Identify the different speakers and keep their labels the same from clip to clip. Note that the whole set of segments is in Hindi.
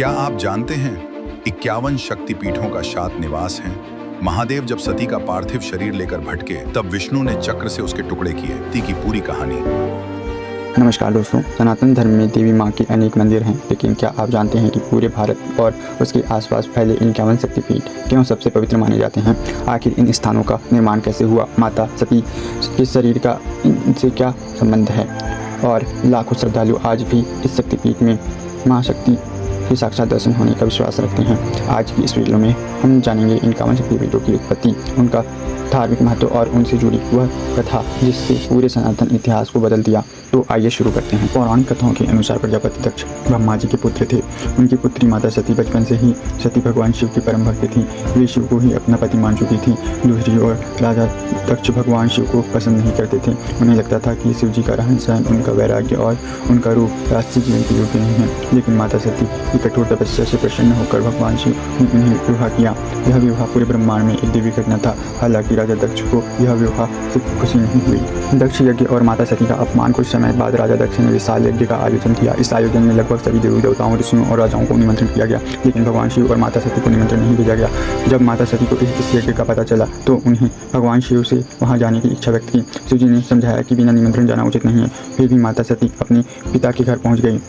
Speaker 1: क्या आप जानते हैं 51 शक्तिपीठों का शात निवास है। महादेव जब सती का पार्थिव शरीर लेकर भटके तब विष्णु ने चक्र से उसके टुकड़े किए। सती की पूरी कहानी।
Speaker 2: नमस्कार दोस्तों, सनातन धर्म में देवी माँ के अनेक मंदिर हैं, लेकिन क्या आप जानते हैं कि पूरे भारत और उसके आसपास फैले इन 51 शक्तिपीठ क्यों सबसे पवित्र माने जाते हैं? आखिर इन स्थानों का निर्माण कैसे हुआ? माता सती के शरीर का इनसे क्या संबंध है? और लाखों श्रद्धालु आज भी इस शक्तिपीठ में माँ शक्ति के साक्षात दर्शन होने का विश्वास रखते हैं। आज की इस वीडियो में हम जानेंगे इन 51 शक्तिपीठों की उत्पत्ति, उनका धार्मिक महत्व और उनसे जुड़ी वह कथा जिससे पूरे सनातन इतिहास को बदल दिया। तो आइए शुरू करते हैं। पौराणिक कथाओं के अनुसार प्रजापति दक्ष ब्रह्मा जी के पुत्र थे। उनकी पुत्री माता सती बचपन से ही सती भगवान शिव की परम भक्त थी। वे शिव को ही अपना पति मान चुकी थी। दूसरी ओर राजा दक्ष भगवान शिव को पसंद नहीं करते थे। उन्हें लगता था कि शिव जी का रहन सहन, उनका वैराग्य और उनका रूप राष्ट्रीय जीवन के योग्य नहीं है। लेकिन माता सती की कठोर तपस्या से प्रसन्न होकर भगवान शिव ने उन्हें विवाह किया। यह विवाह पूरे ब्रह्मांड में एक दिव्य घटना था। हालांकि राजा दक्ष को यह विवाह से खुशी नहीं हुई। दक्ष यज्ञ और माता सती का अपमान कुछ समय बाद राजा दक्ष ने विशाल यज्ञ का आयोजन किया। इस आयोजन में लगभग सभी देवी देवताओं, ऋषियों और राजाओं को निमंत्रण किया गया, लेकिन भगवान शिव और माता सती को निमंत्रण नहीं भेजा गया। जब माता सती को इस यज्ञ का पता चला तो उन्हें भगवान शिव से वहां जाने की इच्छा व्यक्त की। शिव जी ने समझाया कि बिना निमंत्रण जाना उचित नहीं है। फिर भी माता सती अपने पिता के घर पहुँच गई।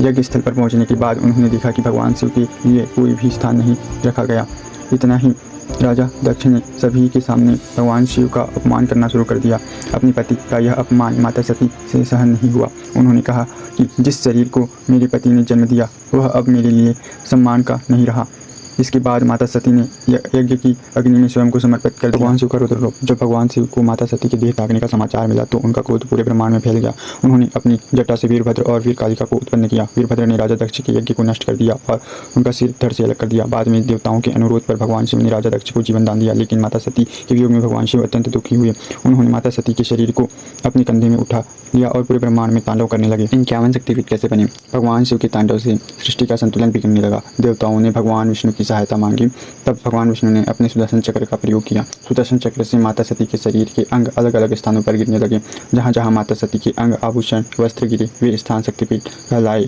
Speaker 2: यज्ञ स्थल पर पहुँचने के बाद उन्होंने देखा कि भगवान शिव के लिए कोई भी स्थान नहीं रखा गया। इतना ही राजा दक्ष ने सभी के सामने भगवान शिव का अपमान करना शुरू कर दिया। अपने पति का यह अपमान माता सती से सहन नहीं हुआ। उन्होंने कहा कि जिस शरीर को मेरे पति ने जन्म दिया वह अब मेरे लिए सम्मान का नहीं रहा। इसके बाद माता सती ने यज्ञ की अग्नि में स्वयं को समर्पित कर भगवान शिव का रुद्र रूप। जब भगवान शिव को माता सती के देह त्यागने का समाचार मिला तो उनका क्रोध पूरे ब्रह्मांड में फैल गया। उन्होंने अपनी जटा से वीरभद्र और वीर कालिका को उत्पन्न किया। वीरभद्र ने राजा दक्ष के यज्ञ को नष्ट कर दिया और उनका सिर धड़ से अलग कर दिया। बाद में देवताओं के अनुरोध पर भगवान शिव ने राजा दक्ष को जीवन दान दिया, लेकिन माता सती के वियोग में भगवान शिव अत्यंत दुखी हुए। उन्होंने माता सती के शरीर को अपने कंधे में उठा लिया और पूरे ब्रह्मांड में तांडव करने लगे। इन 51 शक्तिपीठ कैसे बने? भगवान शिव के तांडव से सृष्टि का संतुलन बिगड़ने लगा। देवताओं ने भगवान विष्णु की सहायता मांगी। तब भगवान विष्णु ने अपने सुदर्शन चक्र का प्रयोग किया। सुदर्शन चक्र से माता सती के शरीर के अंग अलग अलग स्थानों पर गिरने लगे। जहाँ जहाँ माता सती के अंग, आभूषण, वस्त्र गिरे वे स्थान शक्तिपीठ कहलाए।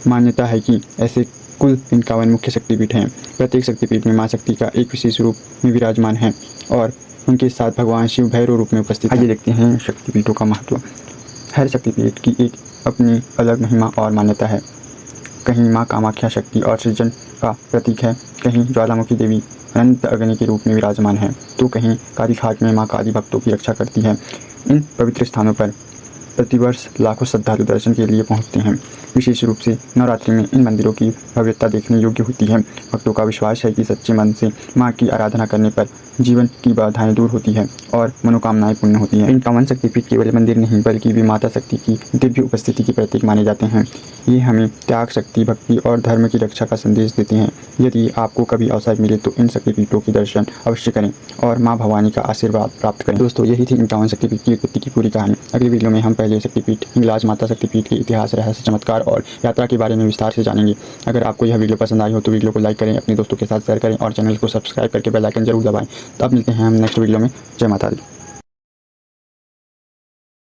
Speaker 2: मान्यता है कि ऐसे कुल 51 मुख्य शक्तिपीठ हैं। प्रत्येक शक्तिपीठ में माँ शक्ति का एक विशेष रूप में विराजमान है और उनके साथ भगवान शिव भैरव रूप में उपस्थित। आइए देखते हैं शक्तिपीठों का महत्व। हर शक्तिपीठ की एक अपनी अलग महिमा और मान्यता है। कहीं माँ कामाख्या शक्ति और सृजन का प्रतीक है, कहीं ज्वालामुखी देवी अनंत अग्नि के रूप में विराजमान है, तो कहीं काली घाट में माँ काली भक्तों की रक्षा करती है। इन पवित्र स्थानों पर प्रतिवर्ष लाखों श्रद्धालु दर्शन के लिए पहुंचते हैं। विशेष रूप से नवरात्रि में इन मंदिरों की भव्यता देखने योग्य होती है। भक्तों का विश्वास है कि सच्चे मन से माँ की आराधना करने पर जीवन की बाधाएं दूर होती है और मनोकामनाएं पूर्ण होती हैं। इन 51 शक्तिपीठ केवल मंदिर नहीं बल्कि भी माता शक्ति की दिव्य उपस्थिति के प्रतीक माने जाते हैं। ये हमें त्याग, शक्ति, भक्ति और धर्म की रक्षा का संदेश देते हैं। यदि आपको कभी अवसर मिले तो इन शक्तिपीठों के दर्शन अवश्य करें और माँ भवानी का आशीर्वाद प्राप्त करें। दोस्तों, यही थी इन 51 शक्तिपीठ की उत्पत्ति की पूरी कहानी। अगली वीडियो में हम पहले शक्तिपीठ हिंगलाज माता शक्तिपीठ के इतिहास, रहस्य, चमत्कार और यात्रा के बारे में विस्तार से जानेंगे। अगर आपको यह वीडियो पसंद आई हो तो वीडियो को लाइक करें, अपने दोस्तों के साथ शेयर करें और चैनल को सब्सक्राइब करके बेल आइकन जरूर दबाएं। तो अब मिलते हैं हम नेक्स्ट वीडियो में। जय माता दी।